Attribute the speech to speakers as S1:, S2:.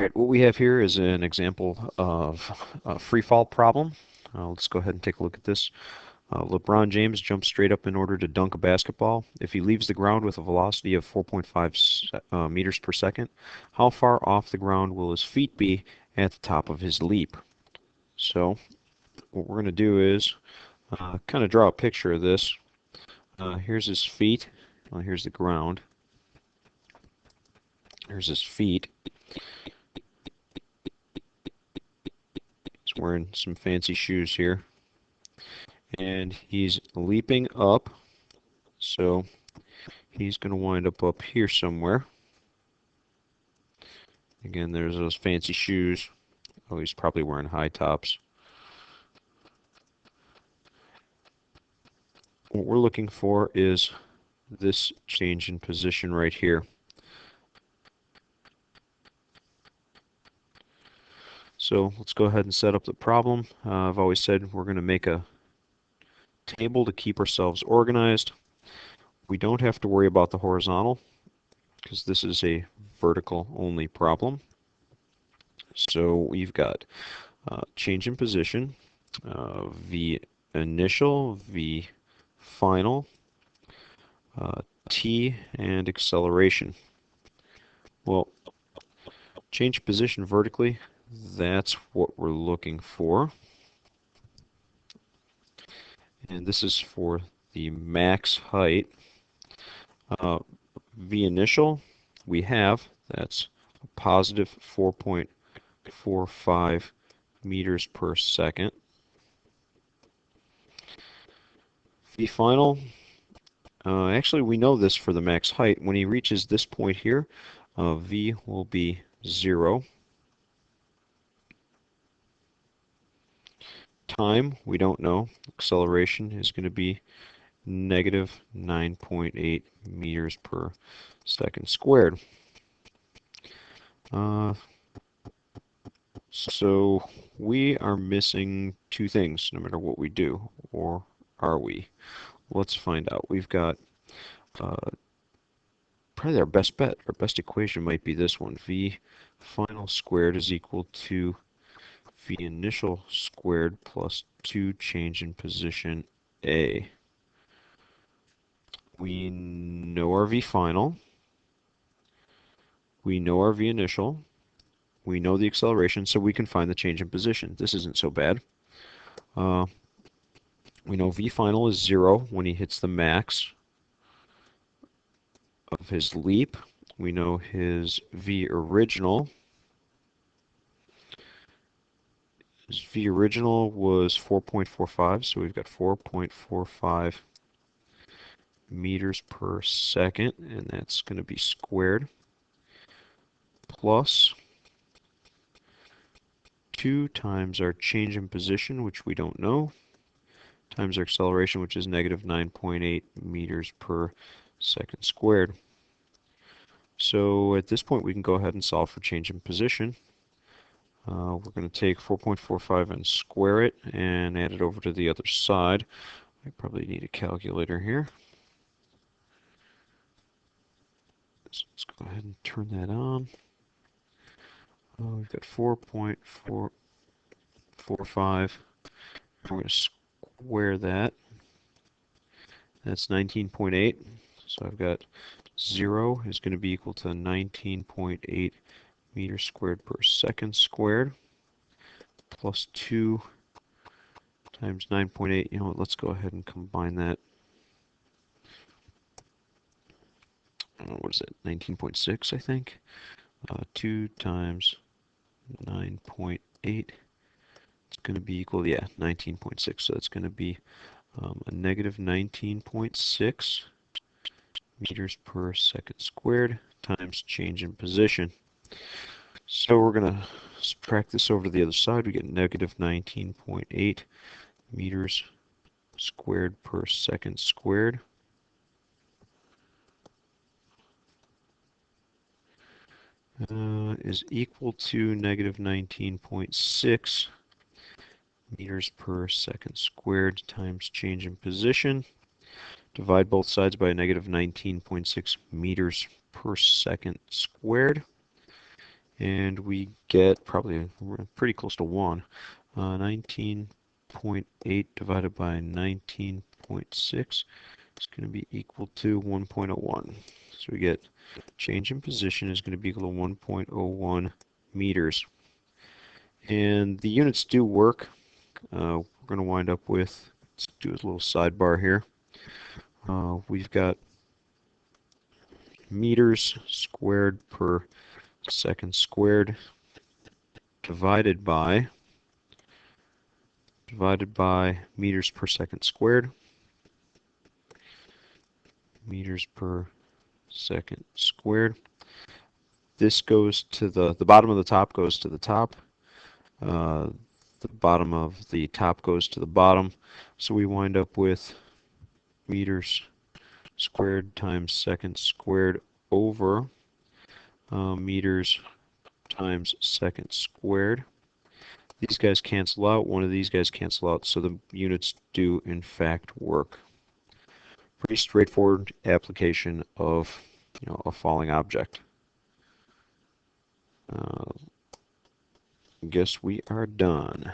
S1: Alright, what we have here is an example of a free fall problem. Let's go ahead and take a look at this. LeBron James jumps straight up in order to dunk a basketball. If he leaves the ground with a velocity of 4.5 meters per second, how far off the ground will his feet be at the top of his leap? So what we're going to do is kind of draw a picture of this. Here's his feet. Well, here's the ground. Here's his feet. He's wearing some fancy shoes here. And he's leaping up. So he's going to wind up here somewhere. Again, there's those fancy shoes. Oh, he's probably wearing high tops. What we're looking for is this change in position right here. So let's go ahead and set up the problem. I've always said we're going to make a table to keep ourselves organized. We don't have to worry about the horizontal because this is a vertical only problem. So we've got change in position, V initial, V final, T, and acceleration. Well, change position vertically, that's what we're looking for. And this is for the max height. V initial, we have, that's a positive 4.45 meters per second. V final, actually we know this for the max height. When he reaches this point here, V will be 0. Time, we don't know. Acceleration is going to be negative 9.8 meters per second squared. So we are missing two things no matter what we do, or are we? Let's find out. We've got probably our best bet, our best equation might be this one. V final squared is equal to V initial squared plus 2 change in position A. We know our V final. We know our V initial. We know the acceleration, so we can find the change in position. This isn't so bad. We know V final is 0 when he hits the max of his leap. We know his V original. His V original was 4.45, so we've got 4.45 meters per second, and that's going to be squared, plus 2 times our change in position, which we don't know, times our acceleration, which is negative 9.8 meters per second squared. So at this point we can go ahead and solve for change in position. We're going to take 4.45 and square it and add it over to the other side. I probably need a calculator here. So let's go ahead and turn that on. We've got 4.445. We're going to square that. That's 19.8. So I've got 0 is going to be equal to 19.8 meters squared per second squared, plus 2 times 9.8. You know what, let's go ahead and combine that. What is it, 19.6, I think? 2 times 9.8. It's going to be equal, yeah, 19.6. So it's going to be a negative 19.6 meters per second squared times change in position. So we're going to subtract this over to the other side. We get negative 19.8 meters squared per second squared. Is equal to negative 19.6 meters per second squared times change in position. Divide both sides by negative 19.6 meters per second squared. and we get probably pretty close to 1. 19.8 divided by 19.6 is going to be equal to 1.01. So we get change in position is going to be equal to 1.01 meters. And the units do work. We're going to wind up with, let's do a little sidebar here. We've got meters squared per second squared divided by meters per second squared. Meters per second squared. This goes to the bottom of the top goes to the top. Uh, the bottom of the top goes to the bottom. So we wind up with meters squared times seconds squared over meters times seconds squared. These guys cancel out. One of these guys cancel out. So the units do in fact work. Pretty straightforward application of a falling object. I guess we are done.